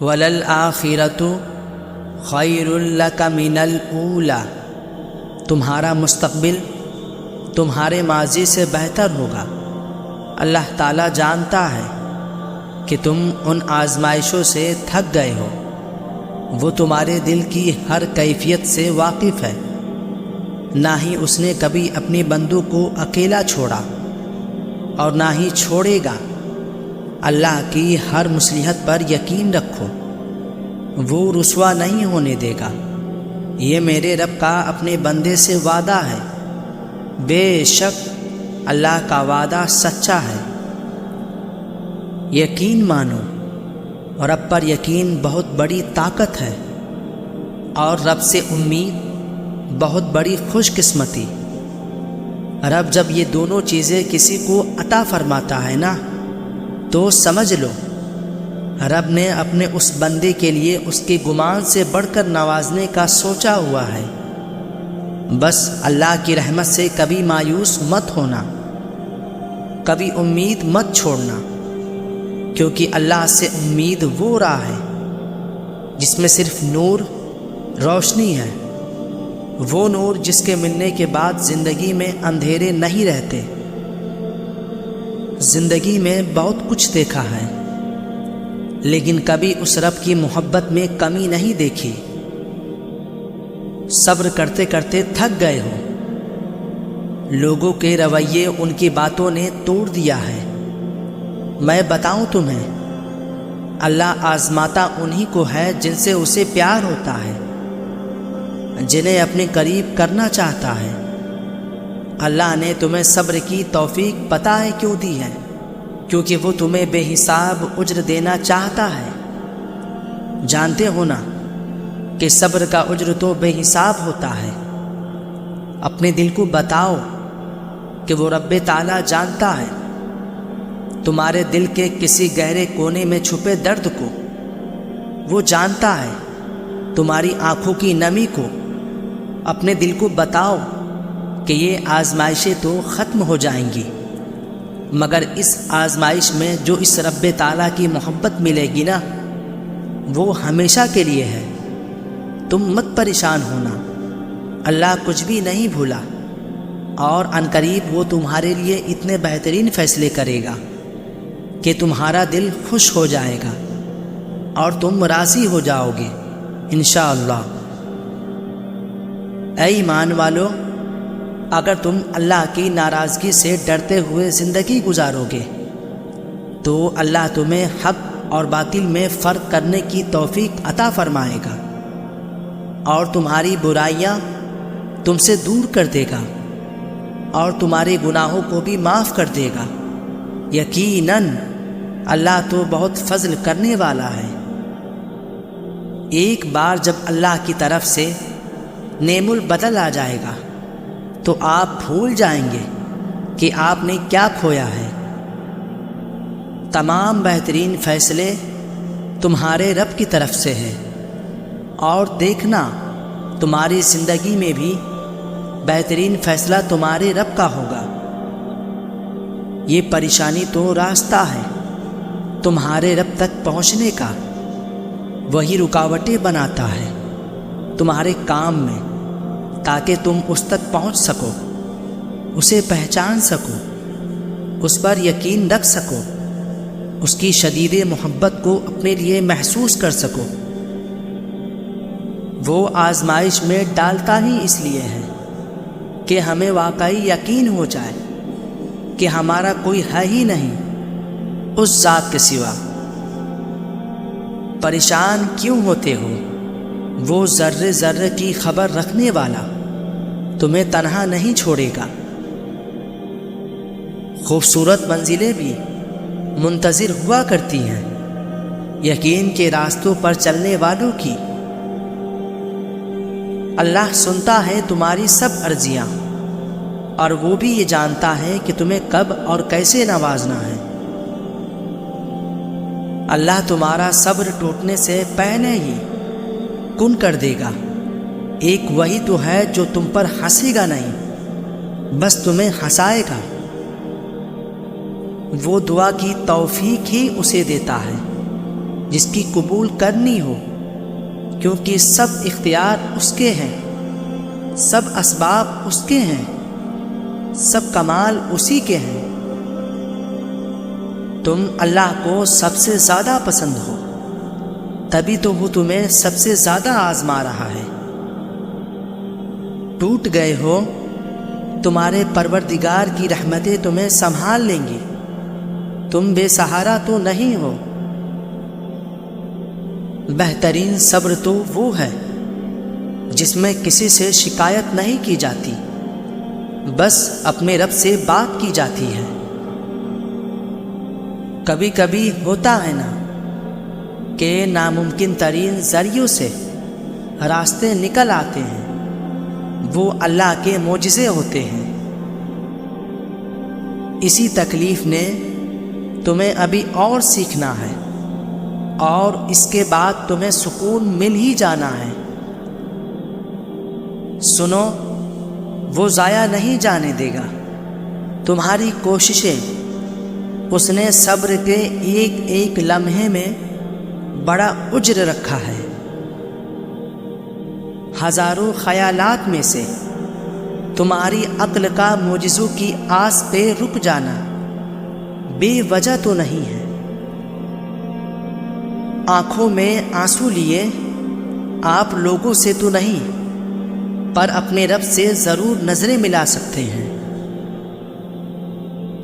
وَلَلْآخِرَةُ خَيْرٌ لَكَ مِنَ الْأُولَى، تمہارا مستقبل تمہارے ماضی سے بہتر ہوگا۔ اللہ تعالیٰ جانتا ہے کہ تم ان آزمائشوں سے تھک گئے ہو، وہ تمہارے دل کی ہر کیفیت سے واقف ہے، نہ ہی اس نے کبھی اپنی بندوں کو اکیلا چھوڑا اور نہ ہی چھوڑے گا۔ اللہ کی ہر مصلحت پر یقین رکھو، وہ رسوا نہیں ہونے دے گا۔ یہ میرے رب کا اپنے بندے سے وعدہ ہے، بے شک اللہ کا وعدہ سچا ہے۔ یقین مانو، رب پر یقین بہت بڑی طاقت ہے، اور رب سے امید بہت بڑی خوش قسمتی۔ رب جب یہ دونوں چیزیں کسی کو عطا فرماتا ہے نا، تو سمجھ لو رب نے اپنے اس بندے کے لیے اس کے گمان سے بڑھ کر نوازنے کا سوچا ہوا ہے۔ بس اللہ کی رحمت سے کبھی مایوس مت ہونا، کبھی امید مت چھوڑنا، کیونکہ اللہ سے امید وہ راہ ہے جس میں صرف نور روشنی ہے، وہ نور جس کے ملنے کے بعد زندگی میں اندھیرے نہیں رہتے۔ زندگی میں بہت کچھ دیکھا ہے، لیکن کبھی اس رب کی محبت میں کمی نہیں دیکھی۔ صبر کرتے کرتے تھک گئے ہو، لوگوں کے رویے ان کی باتوں نے توڑ دیا ہے۔ میں بتاؤں تمہیں، اللہ آزماتا انہی کو ہے جن سے اسے پیار ہوتا ہے، جنہیں اپنے قریب کرنا چاہتا ہے۔ اللہ نے تمہیں صبر کی توفیق پتہ ہے کیوں دی ہے؟ کیونکہ وہ تمہیں بے حساب اجر دینا چاہتا ہے۔ جانتے ہو نا کہ صبر کا اجر تو بے حساب ہوتا ہے۔ اپنے دل کو بتاؤ کہ وہ رب تعالیٰ جانتا ہے تمہارے دل کے کسی گہرے کونے میں چھپے درد کو، وہ جانتا ہے تمہاری آنکھوں کی نمی کو۔ اپنے دل کو بتاؤ کہ یہ آزمائشیں تو ختم ہو جائیں گی، مگر اس آزمائش میں جو اس رب تعالیٰ کی محبت ملے گی نا، وہ ہمیشہ کے لیے ہے۔ تم مت پریشان ہونا، اللہ کچھ بھی نہیں بھولا، اور عنقریب وہ تمہارے لیے اتنے بہترین فیصلے کرے گا کہ تمہارا دل خوش ہو جائے گا اور تم راضی ہو جاؤ گے انشاءاللہ۔ اے ایمان والو، اگر تم اللہ کی ناراضگی سے ڈرتے ہوئے زندگی گزارو گے تو اللہ تمہیں حق اور باطل میں فرق کرنے کی توفیق عطا فرمائے گا، اور تمہاری برائیاں تم سے دور کر دے گا، اور تمہارے گناہوں کو بھی معاف کر دے گا۔ یقیناً اللہ تو بہت فضل کرنے والا ہے۔ ایک بار جب اللہ کی طرف سے نعم البدل آ جائے گا تو آپ بھول جائیں گے کہ آپ نے کیا کھویا ہے۔ تمام بہترین فیصلے تمہارے رب کی طرف سے ہیں، اور دیکھنا تمہاری زندگی میں بھی بہترین فیصلہ تمہارے رب کا ہوگا۔ یہ پریشانی تو راستہ ہے تمہارے رب تک پہنچنے کا، وہی رکاوٹیں بناتا ہے تمہارے کام میں، تاکہ تم اس تک پہنچ سکو، اسے پہچان سکو، اس پر یقین رکھ سکو، اس کی شدید محبت کو اپنے لیے محسوس کر سکو۔ وہ آزمائش میں ڈالتا ہی اس لیے ہے کہ ہمیں واقعی یقین ہو جائے کہ ہمارا کوئی ہے ہی نہیں اس ذات کے سوا۔ پریشان کیوں ہوتے ہو؟ وہ ذرے ذرے کی خبر رکھنے والا تمہیں تنہا نہیں چھوڑے گا۔ خوبصورت منزلیں بھی منتظر ہوا کرتی ہیں یقین کے راستوں پر چلنے والوں کی۔ اللہ سنتا ہے تمہاری سب عرضیاں، اور وہ بھی یہ جانتا ہے کہ تمہیں کب اور کیسے نوازنا ہے۔ اللہ تمہارا صبر ٹوٹنے سے پہلے ہی کن کر دے گا۔ ایک وہی تو ہے جو تم پر ہنسے گا نہیں، بس تمہیں ہنسائے گا۔ وہ دعا کی توفیق ہی اسے دیتا ہے جس کی قبول کرنی ہو، کیونکہ سب اختیار اس کے ہیں، سب اسباب اس کے ہیں، سب کمال اسی کے ہیں۔ تم اللہ کو سب سے زیادہ پسند ہو، تبھی تو وہ تمہیں سب سے زیادہ آزما رہا ہے۔ ٹوٹ گئے ہو، تمہارے پروردگار کی رحمتیں تمہیں سنبھال لیں گی، تم بے سہارا تو نہیں ہو۔ بہترین صبر تو وہ ہے جس میں کسی سے شکایت نہیں کی جاتی، بس اپنے رب سے بات کی جاتی ہے۔ کبھی کبھی ہوتا ہے نا کہ ناممکن ترین ذریعوں سے راستے نکل آتے ہیں، وہ اللہ کے معجزے ہوتے ہیں۔ اسی تکلیف نے تمہیں ابھی اور سیکھنا ہے، اور اس کے بعد تمہیں سکون مل ہی جانا ہے۔ سنو، وہ ضائع نہیں جانے دے گا تمہاری کوششیں۔ اس نے صبر کے ایک ایک لمحے میں بڑا اجر رکھا ہے۔ ہزاروں خیالات میں سے تمہاری عقل کا معجزوں کی آس پہ رک جانا بے وجہ تو نہیں ہے۔ آنکھوں میں آنسو لیے آپ لوگوں سے تو نہیں، پر اپنے رب سے ضرور نظریں ملا سکتے ہیں۔